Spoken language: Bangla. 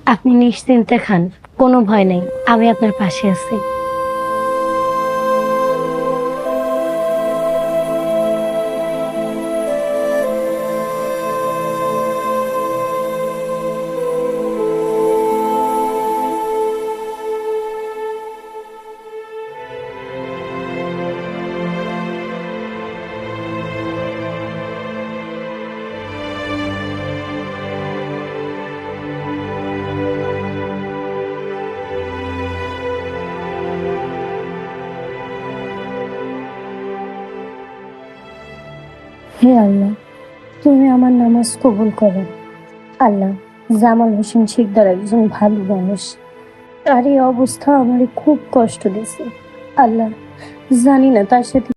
আপনি নিশ্চিন্তে খান, কোনো ভয় নেই, আমি আপনার পাশে আছি। হে আল্লাহ, তুমি আমার নামাজ কবুল করো। আল্লাহ, জামাল হোসেন শিকদার একজন ভালো মানুষ, তার এই অবস্থা আমারে খুব কষ্ট দিছে। আল্লাহ, জানি না তার সাথে